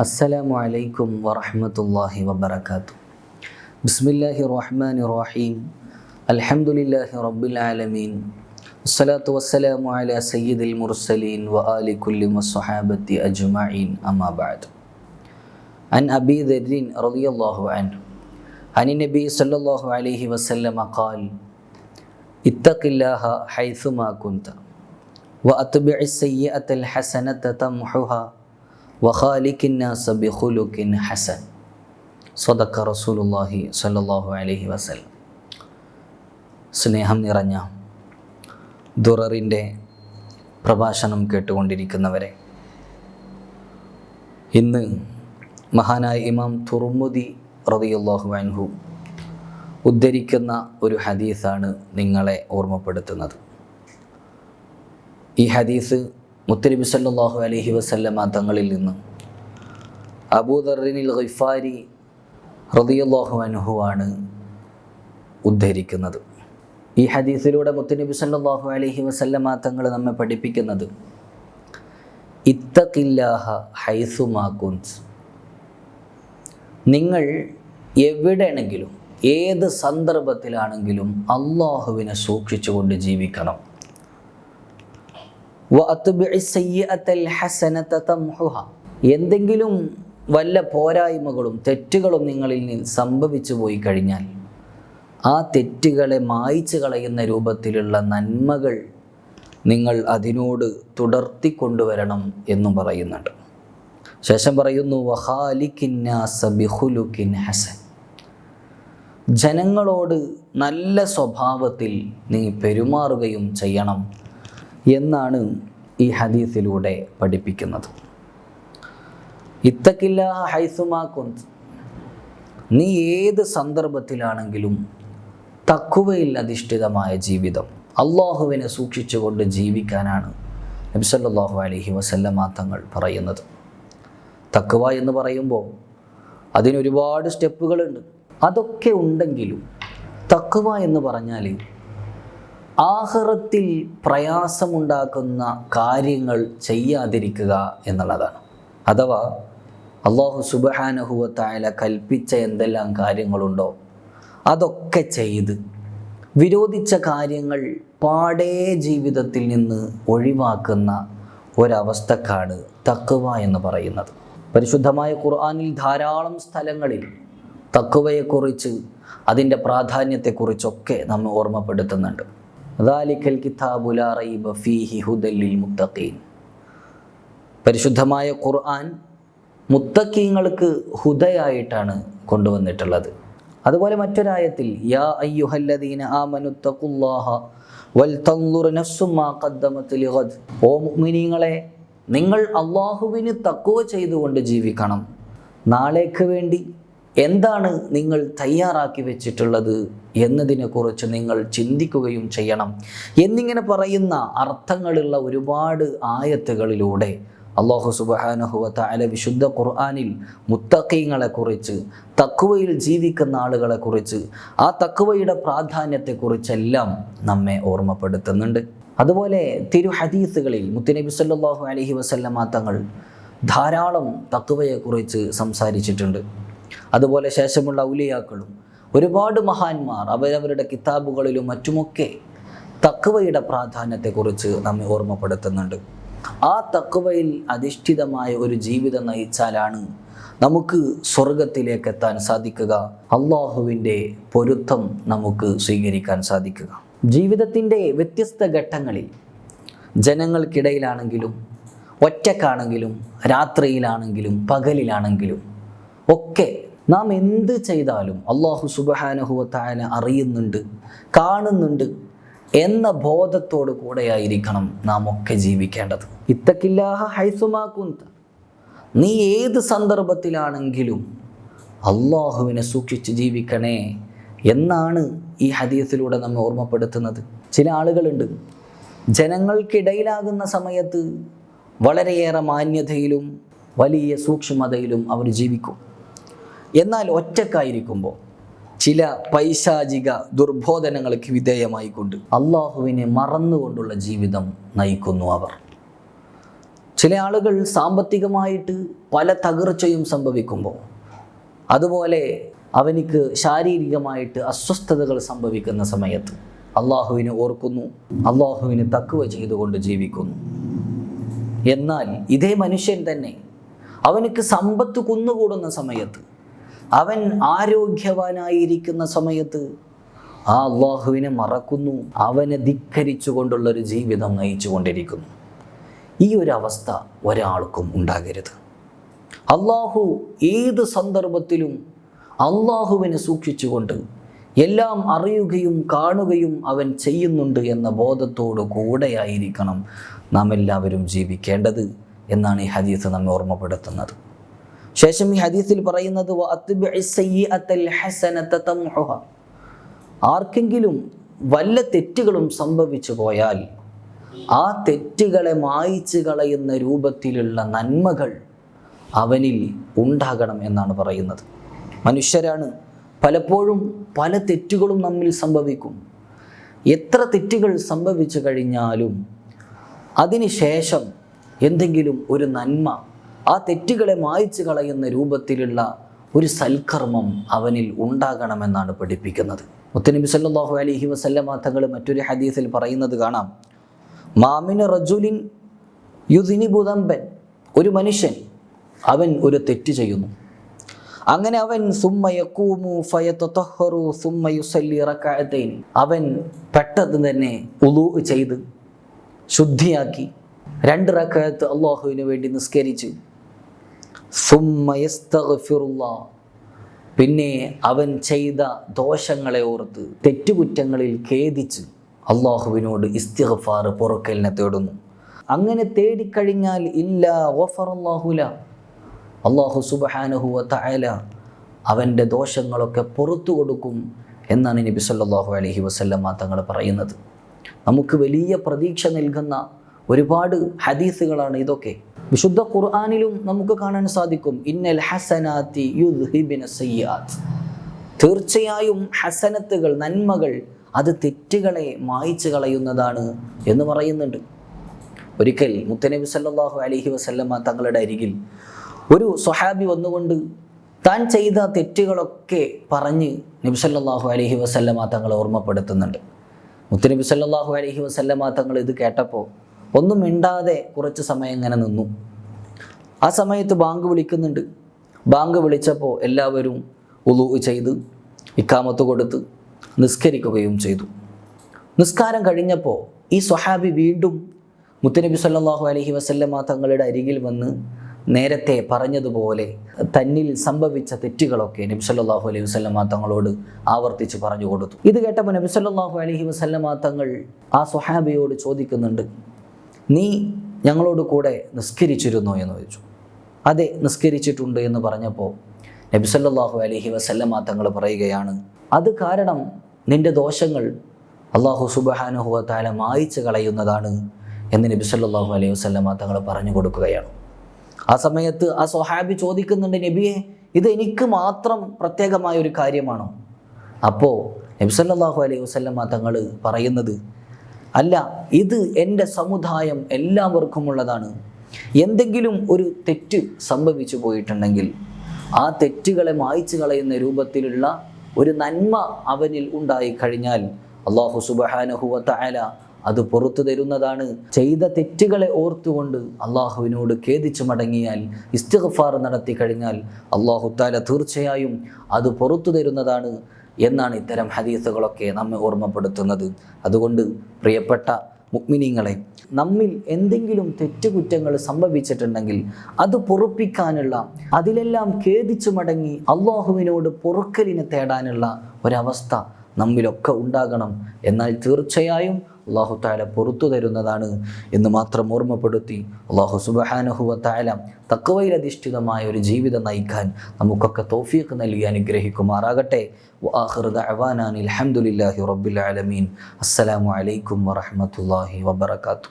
അസ്സലാമു അലൈക്കും വറഹ്മത്തുള്ളാഹി വബറകാതുഹു. ബിസ്മില്ലാഹിർ റഹ്മാനിർ റഹീം. അൽഹംദുലില്ലാഹി റബ്ബിൽ ആലമീൻ. വസ്സലാത്തു വസ്സലാമു അലാ സയ്യിദിൽ മുർസലീൻ വആലി കുല്ലി വസ്സഹാബത്തി അജ്മഈൻ. അമ്മാ ബഅദ്. അൻ അബീ ദർരിൻ റളിയല്ലാഹു അൻഹു അനി നബി സല്ലല്ലാഹു അലൈഹി വസല്ലമ ഖാൽ ഇത്തഖില്ലാഹ ഹൈസുമാ കുൻത വഅത്ബിഇസ് സയ്യിഅത്തൽ ഹസനത തംഹുഹാ വഖാലിഖിൻ നാസ ബിഖുലുഖിൻ ഹസൻ. സ്വദഖ റസൂലുള്ളാഹി സ്വല്ലല്ലാഹു അലൈഹി വസല്ലം. സ്നേഹം നിറഞ്ഞ ദുററിൻ്റെ പ്രഭാഷണം കേട്ടുകൊണ്ടിരിക്കുന്നവരെ, ഇന്ന് മഹാനായ ഇമാം തുർമുദി റളിയല്ലാഹു അൻഹു ഉദ്ധരിക്കുന്ന ഒരു ഹദീസാണ് നിങ്ങളെ ഓർമ്മപ്പെടുത്തുന്നത്. ഈ ഹദീസ് മുത്തനബി സല്ലല്ലാഹു അലൈഹി വസല്ലമ തങ്ങളിൽ നിന്ന് അബൂ ദർറിനിൽ ഗിഫാരി റളിയല്ലാഹു അൻഹു ആണ് ഉദ്ധരിക്കുന്നത്. ഈ ഹദീസിലൂടെ മുത്തനബി സല്ലല്ലാഹു അലൈഹി വസല്ലമ തങ്ങൾ നമ്മെ പഠിപ്പിക്കുന്നത് ഇത്തഖില്ലാഹ ഹൈസുമാ കുൻത്. നിങ്ങൾ എവിടെയാണെങ്കിലും ഏത് സന്ദർഭത്തിലാണെങ്കിലും അള്ളാഹുവിനെ സൂക്ഷിച്ചുകൊണ്ട് ജീവിക്കണം. എന്തെങ്കിലും വല്ല പോരായ്മകളും തെറ്റുകളും നിങ്ങളിൽ നിന്ന് സംഭവിച്ചു പോയി കഴിഞ്ഞാൽ ആ തെറ്റുകളെ മായ്ച്ചു കളയുന്ന രൂപത്തിലുള്ള നന്മകൾ നിങ്ങൾ അതിനോട് തുടർത്തിക്കൊണ്ടുവരണം എന്നും പറയുന്നുണ്ട്. ശേഷം പറയുന്നു വഖാലിഖിൻ നാസ ബിഖുലുഖിൻ ഹസൻ. ജനങ്ങളോട് നല്ല സ്വഭാവത്തിൽ നീ പെരുമാറുകയും ചെയ്യണം എന്നാണ് ഈ ഹദീസിലൂടെ പഠിപ്പിക്കുന്നത്. ഇത്തഖില്ലാഹ ഹൈസുമാ കുൻത്. നീ ഏത് സന്ദർഭത്തിലാണെങ്കിലും തഖ്വയിൽ അധിഷ്ഠിതമായ ജീവിതം, അള്ളാഹുവിനെ സൂക്ഷിച്ചുകൊണ്ട് ജീവിക്കാനാണ് നബി സല്ലല്ലാഹു അലൈഹി വസല്ലമ തങ്ങൾ പറയുന്നത്. തഖ്വ എന്ന് പറയുമ്പോൾ അതിനൊരുപാട് സ്റ്റെപ്പുകളുണ്ട്. അതൊക്കെ ഉണ്ടെങ്കിലും തഖ്വ എന്ന് പറഞ്ഞാൽ ആഖിറത്തിൽ പ്രയാസമുണ്ടാക്കുന്ന കാര്യങ്ങൾ ചെയ്യാതിരിക്കുക എന്നുള്ളതാണ്. അഥവാ അല്ലാഹു സുബ്ഹാനഹു വ തആല കൽപ്പിച്ച എന്തെല്ലാം കാര്യങ്ങളുണ്ടോ അതൊക്കെ ചെയ്ത് വിരോധിച്ച കാര്യങ്ങൾ പാടേ ജീവിതത്തിൽ നിന്ന് ഒഴിവാക്കുന്ന ഒരവസ്ഥക്കാണ് തഖ്വ എന്ന് പറയുന്നത്. പരിശുദ്ധമായ ഖുർആനിൽ ധാരാളം സ്ഥലങ്ങളിൽ തഖ്വയെക്കുറിച്ച്, അതിൻ്റെ പ്രാധാന്യത്തെക്കുറിച്ചൊക്കെ നമ്മെ ഓർമ്മപ്പെടുത്തുന്നുണ്ട്. ദാലിക്കൽ കിതാബു ലാ റൈബ ഫീഹി ഹുദൽ ലിൽ മുത്തഖീൻ. പരിശുദ്ധമായ ഖുർആൻ മുത്തഖീങ്ങൾക്ക് ഹുദയായിട്ടാണ് കൊണ്ടുവന്നിട്ടുള്ളത്. അതുപോലെ മറ്റൊരായത്തിൽ യാ അയ്യുഹല്ലദീന ആമനുത്തഖുല്ലാഹ വൽ തൻദുർ നഫ്സും മാ ഖദ്ദമത് ലിഗദ്. ഓ മുഅ്മിനീങ്ങളെ, നിങ്ങൾ അല്ലാഹുവിന് തഖ്വ ചെയ്തുകൊണ്ട് ജീവിക്കണം. നാളേക്ക് വേണ്ടി എന്താണ് നിങ്ങൾ തയ്യാറാക്കി വെച്ചിട്ടുള്ളത് എന്നതിനെക്കുറിച്ച് നിങ്ങൾ ചിന്തിക്കുകയും ചെയ്യണം എന്നിങ്ങനെ പറയുന്ന അർത്ഥങ്ങളുള്ള ഒരുപാട് ആയത്തുകളിലൂടെ അല്ലാഹു സുബ്ഹാനഹു വ തആല വിശുദ്ധ ഖുർആനിൽ മുത്തഖീങ്ങളെക്കുറിച്ച്, തഖ്വയിൽ ജീവിക്കുന്ന ആളുകളെക്കുറിച്ച്, ആ തഖ്വയുടെ പ്രാധാന്യത്തെക്കുറിച്ചെല്ലാം നമ്മെ ഓർമ്മപ്പെടുത്തുന്നുണ്ട്. അതുപോലെ തിരു ഹദീസുകളിൽ മുത്തുനബി സല്ലല്ലാഹു അലൈഹി വസല്ലമ തങ്ങൾ ധാരാളം തഖ്വയെക്കുറിച്ച് സംസാരിച്ചിട്ടുണ്ട്. അതുപോലെ ശേഷമുള്ള ഔലിയാക്കളും ഒരുപാട് മഹാന്മാർ അവരവരുടെ കിതാബുകളിലും മറ്റുമൊക്കെ തഖ്വയുടെ പ്രാധാന്യത്തെക്കുറിച്ച് നമ്മെ ഓർമ്മപ്പെടുത്തുന്നുണ്ട്. ആ തഖ്വയിൽ അധിഷ്ഠിതമായ ഒരു ജീവിതം നയിച്ചാലാണ് നമുക്ക് സ്വർഗത്തിലേക്ക് എത്താൻ സാധിക്കുക, അള്ളാഹുവിൻ്റെ പൊരുത്തം നമുക്ക് സ്വീകരിക്കാൻ സാധിക്കുക. ജീവിതത്തിൻ്റെ വ്യത്യസ്ത ഘട്ടങ്ങളിൽ ജനങ്ങൾക്കിടയിലാണെങ്കിലും ഒറ്റക്കാണെങ്കിലും രാത്രിയിലാണെങ്കിലും പകലിലാണെങ്കിലും ഒക്കെ നാം എന്ത് ചെയ്താലും അല്ലാഹു സുബ്ഹാനഹു വ തആല അറിയുന്നുണ്ട്, കാണുന്നുണ്ട് എന്ന ബോധത്തോടു കൂടെയായിരിക്കണം നാം ഒക്കെ ജീവിക്കേണ്ടത്. ഇത്തഖില്ലാഹ ഹൈസുമാ കുൻത. നീ ഏത് സന്ദർഭത്തിലാണെങ്കിലും അല്ലാഹുവിനെ സൂക്ഷിച്ച് ജീവിക്കണേ എന്നാണ് ഈ ഹദീസിലൂടെ നമ്മെ ഓർമ്മപ്പെടുത്തുന്നത്. ചില ആളുകളുണ്ട്, ജനങ്ങൾക്കിടയിലാകുന്ന സമയത്ത് വളരെയേറെ മാന്യതയിലും വലിയ സൂക്ഷ്മതയിലും അവർ ജീവിക്കും. എന്നാൽ ഒറ്റക്കായിരിക്കുമ്പോൾ ചില പൈശാചിക ദുർബോധനങ്ങൾക്ക് വിധേയമായിക്കൊണ്ട് അള്ളാഹുവിനെ മറന്നുകൊണ്ടുള്ള ജീവിതം നയിക്കുന്നു അവർ. ചില ആളുകൾ സാമ്പത്തികമായിട്ട് പല തകർച്ചയും സംഭവിക്കുമ്പോൾ, അതുപോലെ അവനിക്ക് ശാരീരികമായിട്ട് അസ്വസ്ഥതകൾ സംഭവിക്കുന്ന സമയത്ത് അള്ളാഹുവിനെ ഓർക്കുന്നു, അള്ളാഹുവിന് തഖ്വ ചെയ്തുകൊണ്ട് ജീവിക്കുന്നു. എന്നാൽ ഇതേ മനുഷ്യൻ തന്നെ അവനക്ക് സമ്പത്ത് കുന്നുകൂടുന്ന സമയത്ത്, അവൻ ആരോഗ്യവാനായിരിക്കുന്ന സമയത്ത് ആ അള്ളാഹുവിനെ മറക്കുന്നു, അവനെ ധിക്കരിച്ചു കൊണ്ടുള്ളൊരു ജീവിതം നയിച്ചു കൊണ്ടിരിക്കുന്നു. ഈ ഒരു അവസ്ഥ ഒരാൾക്കും ഉണ്ടാകരുത്. അള്ളാഹു ഏത് സന്ദർഭത്തിലും അള്ളാഹുവിനെ സൂക്ഷിച്ചുകൊണ്ട് എല്ലാം അറിയുകയും കാണുകയും അവൻ ചെയ്യുന്നുണ്ട് എന്ന ബോധത്തോടു കൂടെയായിരിക്കണം നാം എല്ലാവരും ജീവിക്കേണ്ടത് എന്നാണ് ഈ ഹദീസ് നമ്മെ ഓർമ്മപ്പെടുത്തുന്നത്. ശേഷം ഈ ഹദീസിൽ പറയുന്നത് ആർക്കെങ്കിലും വല്ല തെറ്റുകളും സംഭവിച്ചു പോയാൽ ആ തെറ്റുകളെ മായ്ച്ചു കളയുന്ന രൂപത്തിലുള്ള നന്മകൾ അവനിൽ ഉണ്ടാകണം എന്നാണ് പറയുന്നത്. മനുഷ്യരാണ്, പലപ്പോഴും പല തെറ്റുകളും നമ്മിൽ സംഭവിക്കും. എത്ര തെറ്റുകൾ സംഭവിച്ചു കഴിഞ്ഞാലും അതിനുശേഷം എന്തെങ്കിലും ഒരു നന്മ, ആ തെറ്റുകളെ മായ്ച്ചു കളയുന്ന രൂപത്തിലുള്ള ഒരു സൽക്കർമ്മം അവനിൽ ഉണ്ടാകണമെന്നാണ് പഠിപ്പിക്കുന്നത്. മുത്തനബി സല്ലല്ലാഹു അലൈഹി വസല്ലമ തങ്ങൾ മറ്റൊരു ഹദീസിൽ പറയുന്നത് കാണാം, മാമിന റജുലിൻ യുദ്നിബു ദംബൻ, ഒരു മനുഷ്യൻ അവൻ ഒരു തെറ്റ് ചെയ്യുന്നു. അങ്ങനെ അവൻ അവൻ പെട്ടെന്ന് തന്നെ ഉളൂ ചെയ്ത് ശുദ്ധിയാക്കി 2 റക്അത്ത് അള്ളാഹുവിന് വേണ്ടി നിസ്കരിച്ച് പിന്നെ അവൻ ചെയ്ത ദോഷങ്ങളെ ഓർത്ത് തെറ്റുകുറ്റങ്ങളിൽ ഖേദിച്ച് അള്ളാഹുവിനോട് ഇസ്തിഗ്ഫാർ, പൊറുക്കലിനെ തേടുന്നു. അങ്ങനെ തേടിക്കഴിഞ്ഞാൽ ഇല്ലാ ഗഫറല്ലാഹു ലഹു, അള്ളാഹു സുബ്ഹാനഹു വ തആല അവൻ്റെ ദോഷങ്ങളൊക്കെ പുറത്തു കൊടുക്കും എന്നാണ് നബി സല്ലല്ലാഹു അലൈഹി വസല്ലമ തങ്ങൾ പറയുന്നത്. നമുക്ക് വലിയ പ്രതീക്ഷ നൽകുന്ന ഒരുപാട് ഹദീസുകളാണ് ഇതൊക്കെ. വിശുദ്ധ ഖുർആനിലും നമുക്ക് കാണാൻ സാധിക്കും, ഇന്നൽ ഹസനാതി യുദ്ഹിബിന സയ്യാത്ത്, തീർച്ചയായും ഹസനത്തുകൾ, നന്മകൾ അത് തെറ്റുകളെ മായ്ച്ചു കളയുന്നതാണ് എന്ന് പറയുന്നുണ്ട്. ഒരിക്കൽ മുത്തനബി സല്ലല്ലാഹു അലൈഹി വസല്ലമ തങ്ങളുടെ അരികിൽ ഒരു സ്വഹാബി വന്നുകൊണ്ട് താൻ ചെയ്ത തെറ്റുകളൊക്കെ പറഞ്ഞ് നബി സല്ലല്ലാഹു അലൈഹി വസല്ലമ തങ്ങളെ ഓർമ്മപ്പെടുത്തുന്നുണ്ട്. മുത്തനബി സല്ലല്ലാഹു അലൈഹി വസല്ലമ തങ്ങൾ ഇത് കേട്ടപ്പോൾ ഒന്നും മിണ്ടാതെ കുറച്ച് സമയം ഇങ്ങനെ നിന്നു. ആ സമയത്ത് ബാങ്ക് വിളിക്കുന്നുണ്ട്. ബാങ്ക് വിളിച്ചപ്പോൾ എല്ലാവരും വുളൂ ചെയ്ത് ഇഖാമത്ത് കൊടുത്ത് നിസ്കരിക്കുകയും ചെയ്തു. നിസ്കാരം കഴിഞ്ഞപ്പോൾ ഈ സ്വഹാബി വീണ്ടും മുത്തനബി സല്ലല്ലാഹു അലൈഹി വസല്ലമ തങ്ങളുടെ അരികിൽ വന്ന് നേരത്തെ പറഞ്ഞതുപോലെ തന്നിൽ സംഭവിച്ച തെറ്റുകളൊക്കെ നബി സല്ലല്ലാഹു അലൈഹി വസല്ലമ തങ്ങളോട് ആവർത്തിച്ച് പറഞ്ഞു കൊടുത്തു. ഇത് കേട്ടപ്പോൾ നബി സല്ലല്ലാഹു അലൈഹി വസല്ലമ തങ്ങൾ ആ സ്വഹാബിയോട് ചോദിക്കുന്നുണ്ട്, നീ ഞങ്ങളോട് കൂടെ നിസ്കരിച്ചിരുന്നോ എന്ന് ചോദിച്ചു. അതെ, നിസ്കരിച്ചിട്ടുണ്ട് എന്ന് പറഞ്ഞപ്പോൾ നബി സല്ലല്ലാഹു അലൈഹി വസല്ലമ തങ്ങൾ പറയുകയാണ്, അത് കാരണം നിന്റെ ദോഷങ്ങൾ അല്ലാഹു സുബ്ഹാനഹു വ തആല മായ്ച്ചു കളയുന്നതാണ് എന്ന് നബി സല്ലല്ലാഹു അലൈഹി വസല്ലമ തങ്ങൾ പറഞ്ഞു കൊടുക്കുകയാണ്. ആ സമയത്ത് ആ സ്വഹാബി ചോദിക്കുന്നുണ്ട്, നബിയെ, ഇത് എനിക്ക് മാത്രം പ്രത്യേകമായ ഒരു കാര്യമാണോ? അപ്പോൾ നബി സല്ലല്ലാഹു അലൈഹി വസല്ലമ തങ്ങൾ പറയുന്നത്, അല്ല, ഇത് എൻ്റെ സമുദായം എല്ലാവർക്കും ഉള്ളതാണ്. എന്തെങ്കിലും ഒരു തെറ്റ് സംഭവിച്ചു പോയിട്ടുണ്ടെങ്കിൽ ആ തെറ്റുകളെ മായ്ച്ചു കളയുന്ന രൂപത്തിലുള്ള ഒരു നന്മ അവനിൽ ഉണ്ടായിക്കഴിഞ്ഞാൽ അല്ലാഹു സുബ്ഹാനഹു വ തആല അത് പുറത്തു തരുന്നതാണ്. ചെയ്ത തെറ്റുകളെ ഓർത്തുകൊണ്ട് അള്ളാഹുവിനോട് ഖേദിച്ചു മടങ്ങിയാൽ, ഇസ്തിഗ്ഫാർ നടത്തി കഴിഞ്ഞാൽ അല്ലാഹു തആല തീർച്ചയായും അത് പുറത്തു തരുന്നതാണ് എന്നാണ് ഇത്തരം ഹദീസുകളൊക്കെ നമ്മെ ഓർമ്മപ്പെടുത്തുന്നത്. അതുകൊണ്ട് പ്രിയപ്പെട്ട മുഅ്മിനീങ്ങളെ, നമ്മിൽ എന്തെങ്കിലും തെറ്റുകുറ്റങ്ങൾ സംഭവിച്ചിട്ടുണ്ടെങ്കിൽ അത് പൊറുപ്പിക്കാനുള്ള, അതിലെല്ലാം ഖേദിച്ചു മടങ്ങി അള്ളാഹുവിനോട് പൊറുക്കലിനെ തേടാനുള്ള ഒരവസ്ഥ നമ്മിലൊക്കെ ഉണ്ടാകണം. എന്നാൽ തീർച്ചയായും അല്ലാഹു തആല പുറത്തു തരുന്നതാണ് എന്ന് മാത്രം ഓർമ്മപ്പെടുത്തി അല്ലാഹു സുബ്ഹാനഹു വ തആല തഖ്വയിൽ അധിഷ്ഠിതമായ ഒരു ജീവിതം നയിക്കാൻ നമുക്കൊക്കെ തൗഫീഖ് നൽകി അനുഗ്രഹിക്കുമാറാകട്ടെ. വആഖിറു ദഅവാനാ അൽഹംദുലില്ലാഹി റബ്ബിൽ ആലമീൻ. അസ്സലാമു അലൈക്കും വറഹ്മത്തുള്ളാഹി വബറകാതുഹു.